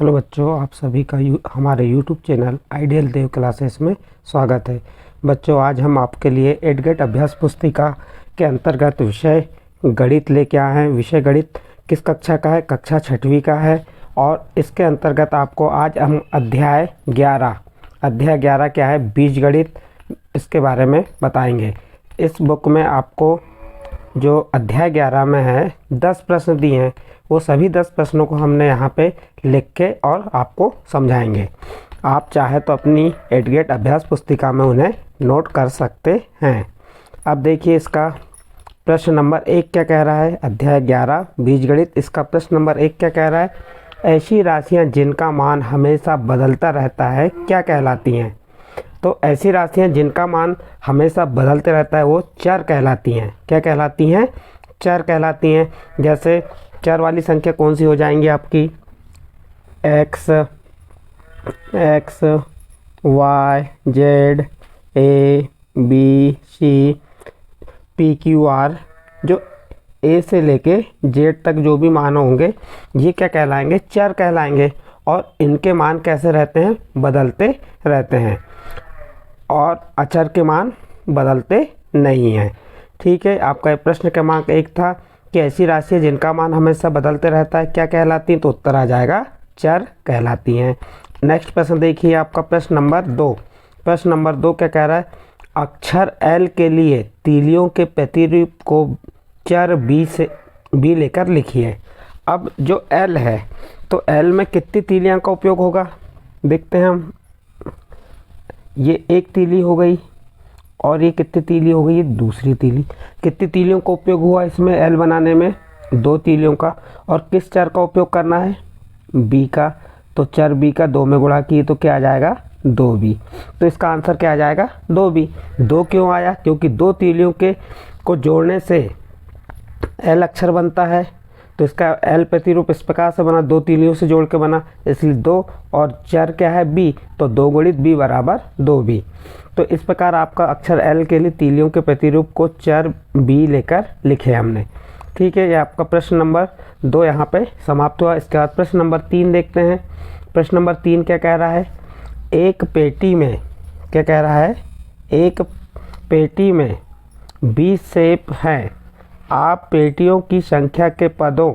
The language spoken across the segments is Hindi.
हेलो बच्चों, आप सभी का हमारे यूट्यूब चैनल आइडियल देव क्लासेस में स्वागत है। बच्चों, आज हम आपके लिए एडगेट अभ्यास पुस्तिका के अंतर्गत विषय गणित लेके आए हैं। विषय गणित किस कक्षा का है? कक्षा 6वीं का है। और इसके अंतर्गत आपको आज हम अध्याय 11 क्या है, बीजगणित, इसके बारे में बताएंगे। इस बुक में आपको जो अध्याय 11 में है 10 प्रश्न दिए हैं, वो सभी 10 प्रश्नों को हमने यहाँ पे लिख के और आपको समझाएंगे। आप चाहे तो अपनी एडगेट अभ्यास पुस्तिका में उन्हें नोट कर सकते हैं। अब देखिए, इसका प्रश्न नंबर 1 क्या कह रहा है। अध्याय 11 बीजगणित, इसका प्रश्न नंबर 1 क्या कह रहा है। ऐसी राशियाँ जिनका मान हमेशा बदलता रहता है क्या कहलाती हैं? तो ऐसी राशियाँ जिनका मान हमेशा बदलते रहता है वो चर कहलाती हैं। क्या कहलाती हैं? चर कहलाती हैं। जैसे चर वाली संख्या कौन सी हो जाएंगी आपकी? X, y, z, a, b, c, p, q, r, जो ए से लेके जेड तक जो भी मान होंगे ये क्या कहलाएंगे? चर कहलाएंगे। और इनके मान कैसे रहते हैं? बदलते रहते हैं। और अचर के मान बदलते नहीं हैं। ठीक है, आपका प्रश्न क्रमांक 1 था कि ऐसी राशि जिनका मान हमेशा बदलते रहता है क्या कहलाती हैं? तो उत्तर आ जाएगा चर कहलाती हैं। नेक्स्ट प्रश्न देखिए, आपका प्रश्न नंबर 2। प्रश्न नंबर 2 क्या कह रहा है। अक्षर एल के लिए तीलियों के प्रतिरूप को चर बी लेकर लिखिए। अब जो एल है, तो एल में कितनी तीलियां का उपयोग होगा? देखते हैं हम। ये एक तीली हो गई और ये कितनी तीली हो गई? ये दूसरी तीली। कितनी तीलियों का उपयोग हुआ इसमें एल बनाने में? 2 तीलियों का। और किस चर का उपयोग करना है? बी का। तो चर बी का 2 में गुणा किए तो क्या आ जाएगा? 2b। तो इसका आंसर क्या आ जाएगा? 2b। 2 क्यों आया? क्योंकि 2 तीलियों के को जोड़ने से एल अक्षर बनता है। तो इसका एल प्रतिरूप इस प्रकार से बना, 2 तीलियों से जोड़ के बना, इसलिए 2 और चर क्या है? बी। तो 2 गुणित बी बराबर 2b। तो इस प्रकार आपका अक्षर एल के लिए तीलियों के प्रतिरूप को चर बी लेकर लिखे हमने। ठीक है, ये आपका प्रश्न नंबर 2 यहाँ पे समाप्त हुआ। इसके बाद प्रश्न नंबर 3 देखते हैं। प्रश्न नंबर 3 क्या कह रहा है। एक पेटी में क्या कह रहा है? एक पेटी में 20 सेब हैं। आप पेटियों की संख्या के पदों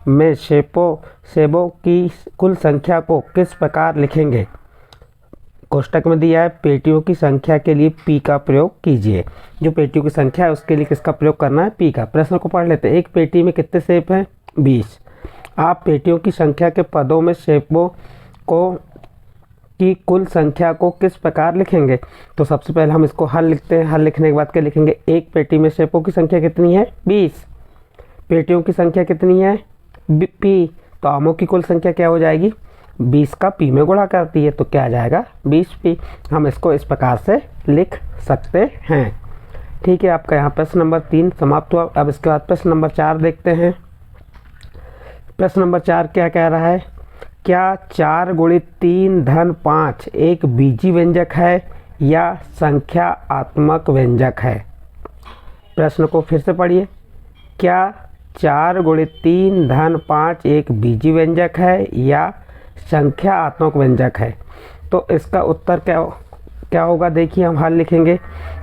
में सेबों की कुल संख्या को किस प्रकार लिखेंगे? कोष्टक में दिया है पेटियों की संख्या के लिए पी का प्रयोग कीजिए। जो पेटियों की संख्या है उसके लिए किसका प्रयोग करना है? पी का। प्रश्न को पढ़ लेते हैं। एक पेटी में कितने सेब हैं? 20। आप पेटियों की संख्या के पदों में सेबों को की कुल संख्या को किस प्रकार लिखेंगे? तो सबसे पहले हम इसको हल लिखते हैं। हल लिखने के बाद क्या लिखेंगे? एक पेटी में सेबों की संख्या कितनी है? 20। पेटियों की संख्या कितनी है? पी। तो आमों की कुल संख्या क्या हो जाएगी? 20 का पी में गुणा करती है, तो क्या आ जाएगा? 20p। हम इसको इस प्रकार से लिख सकते हैं। ठीक है, आपका यहाँ प्रश्न नंबर 3 समाप्त हुआ। अब इसके बाद प्रश्न नंबर 4 देखते हैं। प्रश्न नंबर 4 क्या कह रहा है। क्या 4 गुणित 3 धन 5 एक बीजी व्यंजक है या संख्यात्मक व्यंजक है? प्रश्न को फिर से पढ़िए। क्या 4 गुणित 3 धन 5 एक बीजी व्यंजक है या संख्यात्मक व्यंजक है? तो इसका उत्तर क्या होगा? देखिए, हम हल लिखेंगे।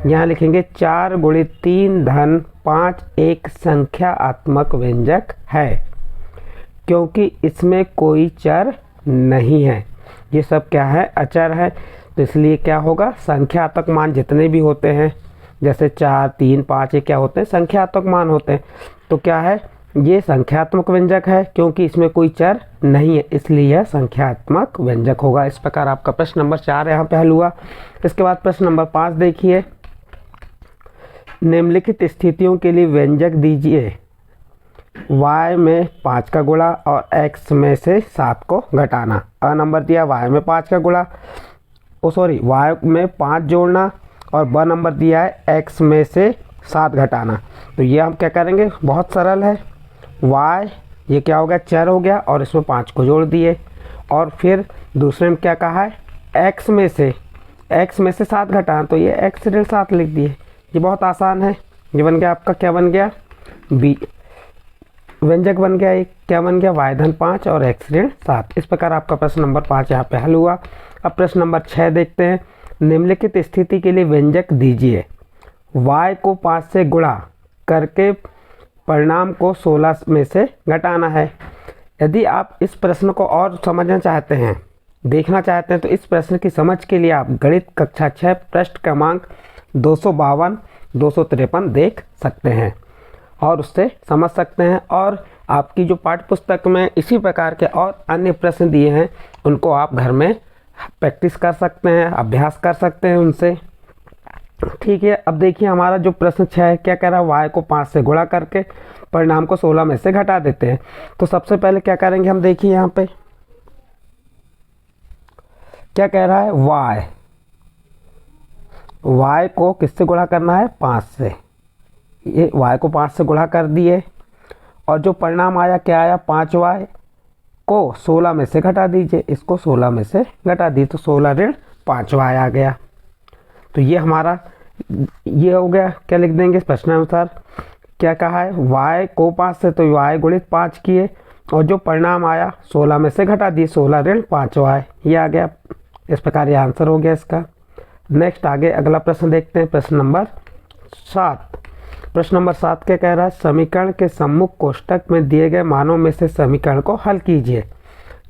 यहाँ लिखेंगे 4 गुणित 3 धन 5 एक संख्यात्मक व्यंजक है, क्योंकि इसमें कोई चर नहीं है। ये सब क्या है? अचर है। तो इसलिए क्या होगा? संख्यात्मक मान जितने भी होते हैं, जैसे 4, 3, 5, ये क्या होते हैं? संख्यात्मक मान होते हैं। तो क्या है? ये संख्यात्मक व्यंजक है, क्योंकि इसमें कोई चर नहीं है, इसलिए यह संख्यात्मक व्यंजक होगा। इस प्रकार आपका प्रश्न नंबर 4 यहाँ पे हल हुआ। इसके बाद प्रश्न नंबर 5 देखिए। निम्नलिखित स्थितियों के लिए व्यंजक दीजिए। y में 5 का गुणा और x में से 7 को घटाना। अ नंबर दिया y में 5 का गुणा, y में 5 जोड़ना, और ब नंबर दिया है x में से 7 घटाना। तो ये हम क्या करेंगे? बहुत सरल है। y ये क्या हो गया? चर हो गया, और इसमें 5 को जोड़ दिए। और फिर दूसरे में क्या कहा है? x में से 7 घटाना, तो ये x ऋण 7 लिख दिए। ये बहुत आसान है। ये बन गया आपका, क्या बन गया? b। व्यंजक बन गया एक, क्या बन गया, y धन 5 और x ऋण 7। इस प्रकार आपका प्रश्न नंबर 5 यहाँ पे हल हुआ। अब प्रश्न नंबर 6 देखते हैं। निम्नलिखित स्थिति के लिए व्यंजक दीजिए। y को 5 से गुणा करके परिणाम को 16 में से घटाना है। यदि आप इस प्रश्न को और समझना चाहते हैं, देखना चाहते हैं, तो इस प्रश्न की समझ के लिए आप गणित कक्षा 6 पृष्ठ क्रमांक 252 253 देख सकते हैं और उससे समझ सकते हैं। और आपकी जो पाठ्य पुस्तक में इसी प्रकार के और अन्य प्रश्न दिए हैं, उनको आप घर में प्रैक्टिस कर सकते हैं, अभ्यास कर सकते हैं उनसे। ठीक है, अब देखिए हमारा जो प्रश्न 6 है, क्या कह रहा है, y को 5 से गुणा करके परिणाम को 16 में से घटा देते हैं। तो सबसे पहले क्या करेंगे हम, देखिए यहाँ पे क्या कह रहा है, y को किससे गुणा करना है, 5 से। ये y को 5 से गुणा कर दिए और जो परिणाम आया क्या आया, 5y को 16 में से घटा दीजिए। इसको 16 में से घटा दिए तो 16 ऋण 5y आ गया। तो ये हमारा ये हो गया। क्या लिख देंगे प्रश्नानुसार, क्या कहा है, y को 5 से तो y गुणित 5 किए और जो परिणाम आया 16 में से घटा दिए, 16 ऋण 5y, ये आ गया। इस प्रकार ये आंसर हो गया इसका। नेक्स्ट आगे अगला प्रश्न देखते हैं, प्रश्न नंबर 7। प्रश्न नंबर 7 क्या कह रहा है, समीकरण के सम्मुख कोष्टक में दिए गए मानों में से समीकरण को हल कीजिए।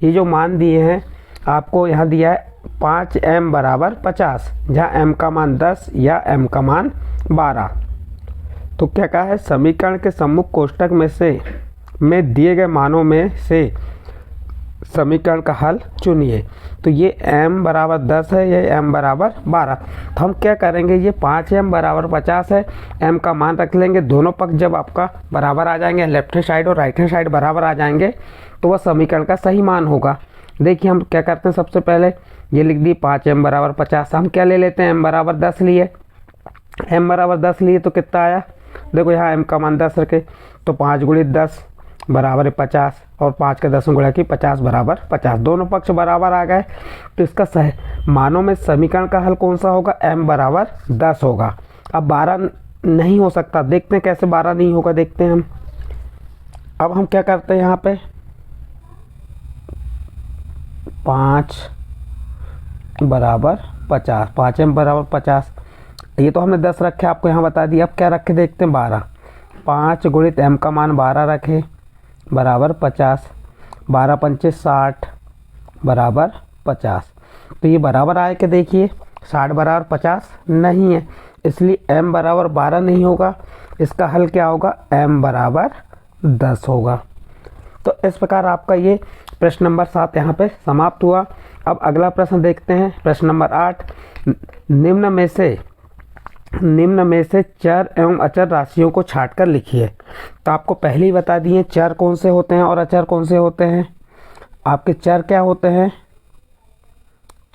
ये जो मान दिए हैं आपको, यहाँ दिया है 5m बराबर 50, जहाँ m का मान 10 या m का मान 12। तो क्या कहा है, समीकरण के सम्मुख कोष्टक में दिए गए मानों में से समीकरण का हल चुनिए। तो ये m बराबर 10 है, ये m बराबर 12। तो हम क्या करेंगे, ये 5m बराबर 50 है, m का मान रख लेंगे। दोनों पक्ष जब आपका बराबर आ जाएंगे, लेफ्ट हैंड साइड और राइट हैंड साइड बराबर आ जाएंगे, तो वह समीकरण का सही मान होगा। देखिए हम क्या करते हैं, सबसे पहले ये लिख दी 5m बराबर 50। हम क्या ले लेते हैं, m बराबर 10 लिए। m बराबर 10 लिए तो कितना आया, देखो यहाँ m का मान 10 रखे तो 5 गुणित 10 बराबर 50 और 5 के 10 गुणा की 50 बराबर 50, दोनों पक्ष बराबर आ गए। तो इसका सही मानों में समीकरण का हल कौन सा होगा, m बराबर 10 होगा। अब 12 नहीं हो सकता, देखते हैं कैसे 12 नहीं होगा, देखते हैं हम। अब हम क्या करते हैं, यहाँ पे 5 बराबर 50, 5m बराबर 50, ये तो हमने 10 रखे, आपको यहाँ बता दिया। अब क्या रखे देखते हैं, 12। 5 गुणित m का मान 12 रखे बराबर 50, 12 पंचे 60 बराबर 50। तो ये बराबर आए कि देखिए 60 बराबर 50 नहीं है, इसलिए m बराबर 12 नहीं होगा। इसका हल क्या होगा, m बराबर 10 होगा। तो इस प्रकार आपका ये प्रश्न नंबर 7 यहाँ पे समाप्त हुआ। अब अगला प्रश्न देखते हैं, प्रश्न नंबर 8। निम्न में से चर एवं अचर राशियों को छांटकर लिखिए। तो आपको पहले ही बता दिए चर कौन से होते हैं और अचर कौन से होते हैं। आपके चर क्या होते हैं,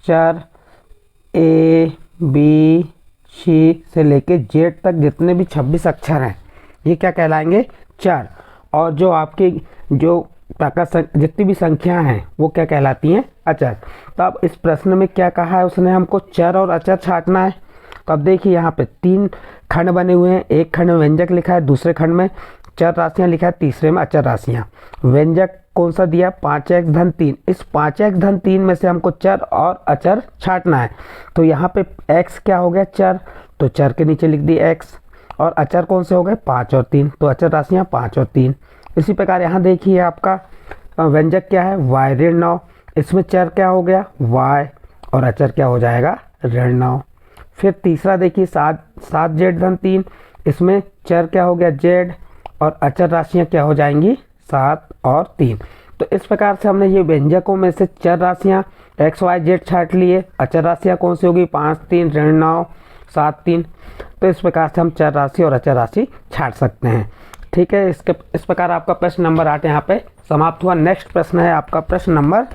चर A B C से लेके Z तक जितने भी 26 अक्षर हैं, ये क्या कहलाएंगे, चर। और जो आपकी जो जितनी भी संख्या हैं वो क्या कहलाती हैं, अचर। तो अब इस प्रश्न में क्या कहा है उसने, हमको चर और अचर छांटना है। तो अब देखिए यहाँ पे 3 खंड बने हुए हैं, एक खंड में व्यंजक लिखा है, दूसरे खंड में चर राशियाँ लिखा है, तीसरे में अचर राशियाँ। व्यंजक कौन सा दिया, 5x धन 3। इस 5x धन 3 में से हमको चर और अचर छांटना है। तो यहाँ पे x क्या हो गया, चर, तो चर के नीचे लिख दी x, और अचर कौन से हो गए, 5 और 3, तो अचर राशियाँ 5 और 3। इसी प्रकार यहाँ देखिए आपका व्यंजक क्या है, y ऋण 9। इसमें चर क्या हो गया, y, और अचर क्या हो जाएगा, ऋण 9। फिर तीसरा देखिए 7z धन 3। इसमें चर क्या हो गया, z, और अचर राशियाँ क्या हो जाएंगी, 7 और 3। तो इस प्रकार से हमने ये व्यंजकों में से चर राशियाँ x y z छांट लिए। अचर राशियाँ कौन सी होगी, 5 3 ऋण 9 7 3। तो इस प्रकार से हम चर राशि और अचर राशि छांट सकते हैं। ठीक है, इस प्रकार आपका प्रश्न नंबर 8 यहाँ पे समाप्त हुआ। नेक्स्ट प्रश्न है आपका प्रश्न नंबर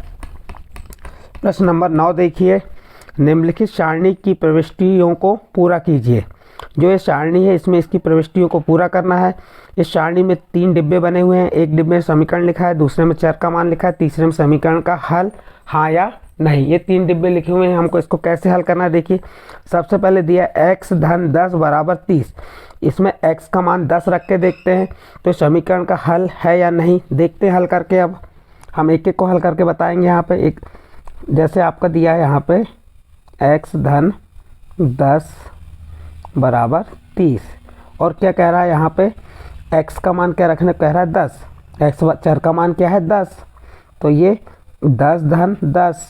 9। देखिए, निम्नलिखित सारणी की प्रविष्टियों को पूरा कीजिए। जो ये सारणी है इसमें इसकी प्रविष्टियों को पूरा करना है। इस सारणी में 3 डिब्बे बने हुए हैं, एक डिब्बे में समीकरण लिखा है, दूसरे में चर का मान लिखा है, तीसरे में समीकरण का हल हाँ या नहीं, ये 3 डिब्बे लिखे हुए हैं। हमको इसको कैसे हल करना है, देखिए सबसे पहले दिया x धन 10 बराबर 30। इसमें x का मान 10 रख के देखते हैं तो समीकरण का हल है या नहीं, देखते हैं हल करके। अब हम एक एक को हल करके बताएंगे। यहाँ पे एक जैसे आपका दिया है यहाँ पे x धन 10 बराबर 30 और क्या कह रहा है यहाँ पे x का मान क्या रखने कह रहा है 10, x चर का मान क्या है 10, तो ये 10 धन 10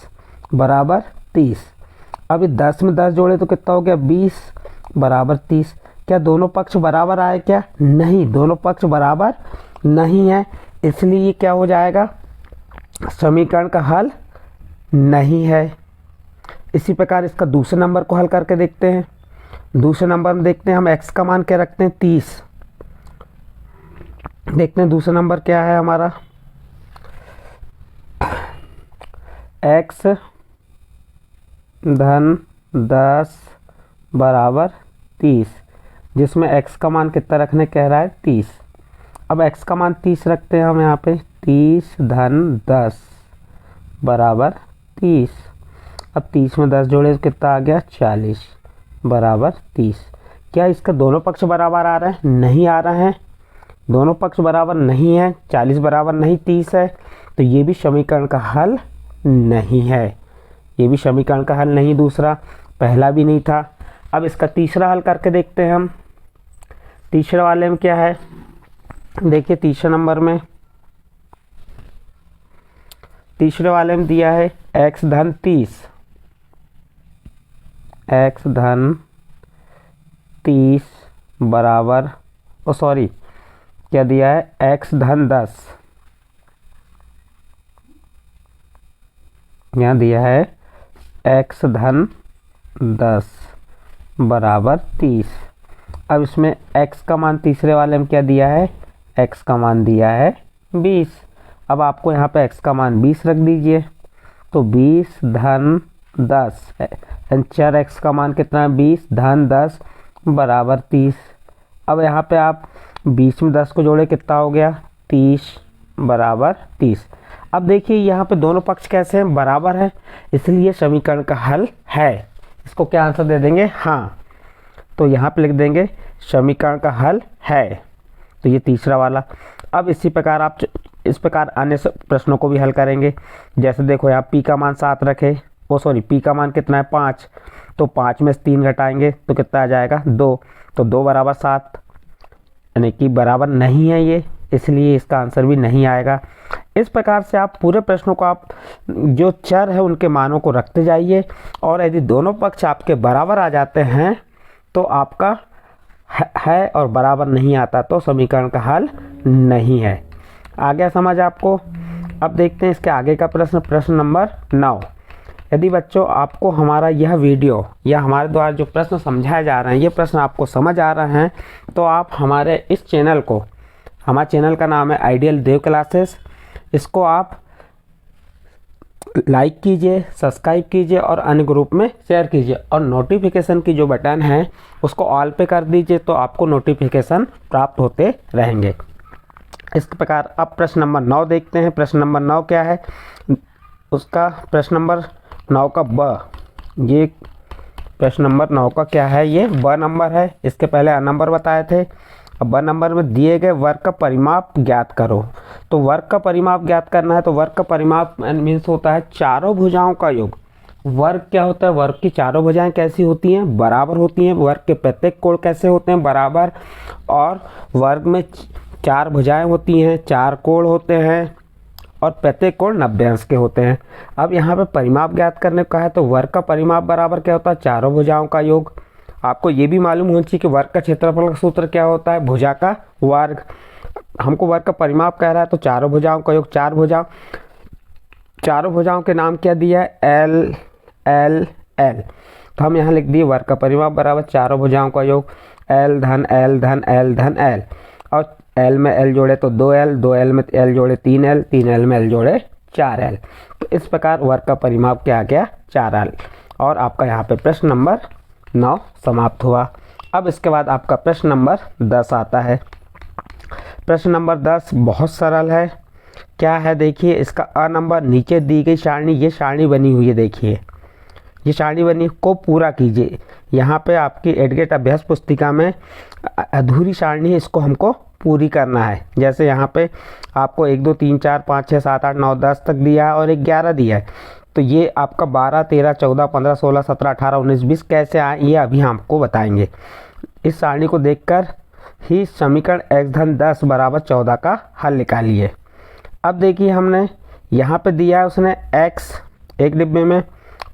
बराबर 30। अब ये 10 में 10 जोड़े तो कितना हो गया 20 बराबर 30। क्या दोनों पक्ष बराबर आए क्या, नहीं, दोनों पक्ष बराबर नहीं है, इसलिए ये क्या हो जाएगा, समीकरण का हल नहीं है। इसी प्रकार इसका दूसरे नंबर को हल करके देखते हैं। दूसरे नंबर में देखते हैं हम x का मान क्या रखते हैं 30। देखते हैं दूसरा नंबर क्या है हमारा, x धन 10 बराबर 30, जिसमें x का मान कितना रखने कह रहा है 30। अब x का मान 30 रखते हैं हम यहाँ पे, 30 धन 10 बराबर 30। अब 30 में 10 जोड़े तो कितना आ गया 40 बराबर 30। क्या इसका दोनों पक्ष बराबर आ रहे हैं, नहीं आ रहे हैं, दोनों पक्ष बराबर नहीं है, 40 बराबर नहीं 30 है, तो ये भी समीकरण का हल नहीं है, ये भी समीकरण का हल नहीं, दूसरा पहला भी नहीं था। अब इसका तीसरा हल करके देखते हैं हम। तीसरे वाले में क्या है, देखिए तीसरे नंबर में, तीसरे वाले में दिया है x धन 30, x धन 30 बराबर क्या दिया है x धन 10, यहाँ दिया है x धन 10 बराबर 30। अब इसमें x का मान तीसरे वाले में क्या दिया है, x का मान दिया है 20। अब आपको यहाँ पे x का मान 20 रख दीजिए, तो 20 धन 10 चर x का मान कितना है 20 धन 10 बराबर 30। अब यहाँ पे आप 20 में 10 को जोड़े कितना हो गया 30 बराबर 30। अब देखिए यहाँ पे दोनों पक्ष कैसे हैं, बराबर है, इसलिए समीकरण का हल है। इसको क्या आंसर दे देंगे, हाँ, तो यहाँ पे लिख देंगे समीकरण का हल है, तो ये तीसरा वाला। अब इसी प्रकार आप इस प्रकार अन्य प्रश्नों को भी हल करेंगे। जैसे देखो यहाँ p का मान 7 रखे, p का मान कितना है 5, तो 5 में से 3 घटाएंगे तो कितना आ जाएगा 2, तो 2 बराबर 7, यानी कि बराबर नहीं है ये, इसलिए इसका आंसर भी नहीं आएगा। इस प्रकार से आप पूरे प्रश्नों को आप जो चर है उनके मानों को रखते जाइए, और यदि दोनों पक्ष आपके बराबर आ जाते हैं तो आपका है और बराबर नहीं आता तो समीकरण का हल नहीं है। आ गया समझ आपको। अब देखते हैं इसके आगे का प्रश्न, प्रश्न नंबर 9। यदि बच्चों आपको हमारा यह वीडियो या हमारे द्वारा जो प्रश्न समझाए जा रहे हैं ये प्रश्न आपको समझ आ रहे हैं तो आप हमारे इस चैनल को, हमारे चैनल का नाम है आइडियल देव क्लासेस, इसको आप लाइक कीजिए, सब्सक्राइब कीजिए और अन्य ग्रुप में शेयर कीजिए, और नोटिफिकेशन की जो बटन है उसको ऑल पे कर दीजिए तो आपको नोटिफिकेशन प्राप्त होते रहेंगे। इस प्रकार अब प्रश्न नंबर 9 देखते हैं। प्रश्न नंबर 9 क्या है, उसका प्रश्न नंबर 9 का ब, ये प्रश्न नंबर 9 का क्या है, ये ब नंबर है। इसके पहले अ नंबर बताए थे। अब ब नंबर में दिए गए वर्ग का परिमाप ज्ञात करो। तो वर्ग का परिमाप ज्ञात करना है तो वर्ग का परिमाप मीन्स होता है चारों भुजाओं का योग। वर्ग क्या होता है, वर्ग की चारों भुजाएं कैसी होती हैं, बराबर होती हैं। वर्ग के प्रत्येक कोण कैसे होते हैं, बराबर। और वर्ग में 4 भुजाएं होती हैं, 4 कोण होते हैं और प्रत्येक कोण 90 अंश के होते हैं। अब यहाँ पे परिमाप ज्ञात करने को कहा है तो वर्ग का परिमाप बराबर क्या होता है, चारों भुजाओं का योग। आपको ये भी मालूम होना चाहिए कि वर्ग का क्षेत्रफल का सूत्र क्या होता है, भुजा का वर्ग। हमको वर्ग का परिमाप कह रहा है तो चारों भुजाओं का योग, चारों भुजाओं के नाम क्या दिया है, एल एल एल। तो हम यहाँ लिख दिए वर्ग का परिमाप बराबर चारों भुजाओं का योग, एल धन एल धन एल धन एल। और एल में एल जोड़े तो 2L, 2L में एल जोड़े 3L, 3L में एल जोड़े 4L। तो इस प्रकार वर्ग का परिमाप क्या आ गया, 4L। और आपका यहाँ पे प्रश्न नंबर 9 समाप्त हुआ। अब इसके बाद आपका प्रश्न नंबर 10 आता है। प्रश्न नंबर 10 बहुत सरल है। क्या है देखिए, इसका अ नंबर नीचे दी गई सारणी, ये सारणी बनी हुई है, देखिए ये सारणी बनी को पूरा कीजिए। यहाँ पे आपकी एडगेट अभ्यास पुस्तिका में अधूरी सारणी है, इसको हमको पूरी करना है। जैसे यहाँ पे आपको 1 2 3 4 5 6 7 8 9 10 तक दिया है और एक 11 दिया है, तो ये आपका 12 13 14 15 16 17 18 19 20 कैसे आए ये अभी हम आपको बताएंगे। इस सारणी को देखकर ही समीकरण x धन 10 बराबर 14 का हल निकालिए। अब देखिए हमने यहाँ पे दिया है उसने x एक डिब्बे में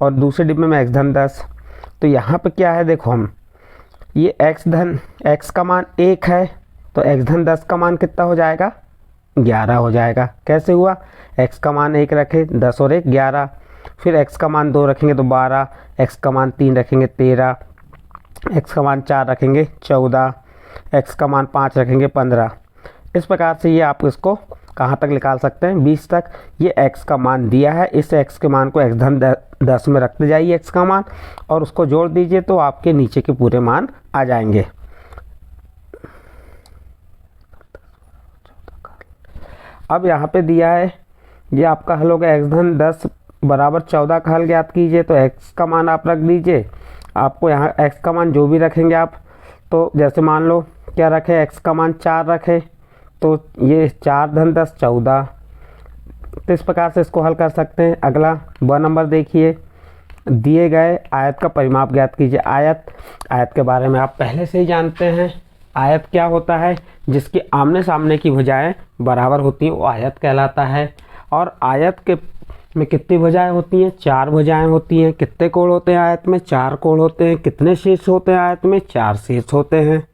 और दूसरे डिब्बे में x धन 10, तो यहाँ पे क्या है देखो, हम ये x का मान 1 है तो x धन 10 का मान कितना हो जाएगा, 11 हो जाएगा। कैसे हुआ, x का मान 1 रखे 10 और 1 11, फिर x का मान 2 रखेंगे तो 12, x का मान 3 रखेंगे 13, x का मान 4 रखेंगे 14, x का मान 5 रखेंगे 15। इस प्रकार से ये आप इसको कहाँ तक निकाल सकते हैं, 20 तक। ये x का मान दिया है, इस x के मान को x धन 10 में रखते जाइए x का मान और उसको जोड़ दीजिए तो आपके नीचे के पूरे मान आ जाएंगे। अब यहाँ पे दिया है, ये आपका हल होगा x धन 10 बराबर 14 का हल ज्ञात कीजिए, तो x का मान आप रख दीजिए। आपको यहाँ x का मान जो भी रखेंगे आप, तो जैसे मान लो क्या रखे, x का मान 4 रखे तो ये 4 धन 10 14, तो इस प्रकार से इसको हल कर सकते हैं। अगला ब नंबर देखिए, दिए गए आयत का परिमाप ज्ञात कीजिए। आयत के बारे में आप पहले से ही जानते हैं। आयत क्या होता है, जिसकी आमने सामने की भुजाएं बराबर होती हैं वो आयत कहलाता है। और आयत के में कितनी भुजाएं होती हैं, 4 भुजाएं होती हैं। कितने कोण होते हैं आयत में, 4 कोण होते हैं। कितने शीर्ष होते हैं आयत में, 4 शीर्ष होते हैं।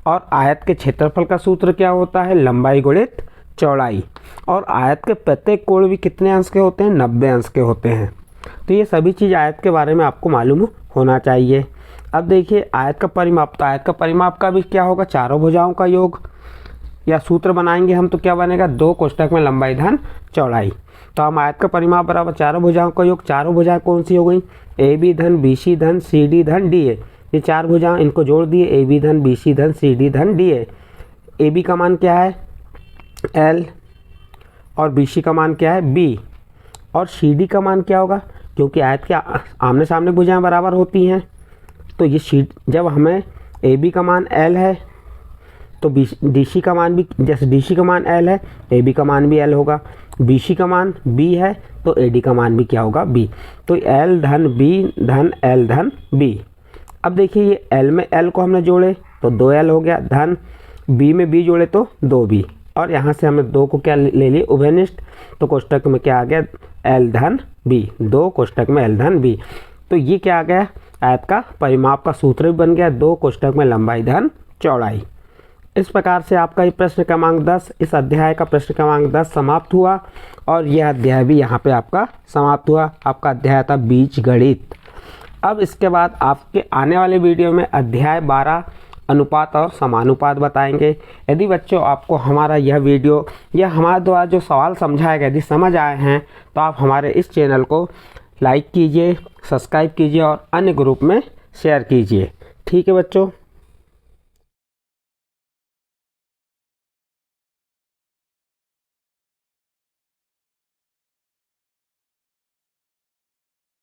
और आयत के क्षेत्रफल का सूत्र क्या होता है, लंबाई गुणित चौड़ाई। और आयत के प्रत्येक कोण भी कितने अंश के होते हैं, 90 अंश के होते हैं। तो ये सभी चीज़ आयत के बारे में आपको मालूम होना चाहिए। अब देखिए आयत का परिमाप, तो आयत का परिमाप का भी क्या होगा, चारों भुजाओं का योग या सूत्र बनाएंगे हम, तो क्या बनेगा, 2 कोष्ठक में लंबाई धन चौड़ाई। तो हम आयत का परिमाप बराबर चारों भुजाओं का योग। चारों भुजाएं कौन सी हो गई, ए बी धन बी सी धन सी डी धन डी ए। ये 4 भुजाएं, इनको जोड़ दिए, ए बी धन बी सी धन सी डी धन डी ए। ए बी का मान क्या है एल और बी सी का मान क्या है बी, और सी डी का मान क्या होगा, क्योंकि आयत के आमने सामने भुजाएं बराबर होती हैं, तो ये जब हमें ए बी का मान एल है तो डी सी का मान भी, जैसे डी सी का मान एल है ए बी का मान भी एल होगा। बी सी का मान बी है तो ए डी का मान भी क्या होगा, बी। तो एल धन बी धन एल धन बी। अब देखिए ये एल में एल को हमने जोड़े तो 2l हो गया, धन बी में बी जोड़े तो 2b, और यहाँ से हमने 2 को क्या ले लिए उभयनिष्ठ, तो कोष्ठक में क्या आ गया, एल धन बी, 2 कोष्ठक में एल धन बी। तो ये क्या आ गया, आयत का परिमाप का सूत्र भी बन गया, 2 कोष्ठक में लंबाई धन चौड़ाई। इस प्रकार से आपका ये प्रश्न क्रमांक 10, इस अध्याय का प्रश्न क्रमांक 10 समाप्त हुआ, और यह अध्याय भी यहाँ पे आपका समाप्त हुआ। आपका अध्याय था बीजगणित। अब इसके बाद आपके आने वाले वीडियो में अध्याय 12 अनुपात और समानुपात बताएंगे। यदि बच्चों आपको हमारा यह वीडियो या हमारे द्वारा जो सवाल समझाया गया यदि समझ आए हैं तो आप हमारे इस चैनल को लाइक कीजिए, सब्सक्राइब कीजिए और अन्य ग्रुप में शेयर कीजिए। ठीक है बच्चों।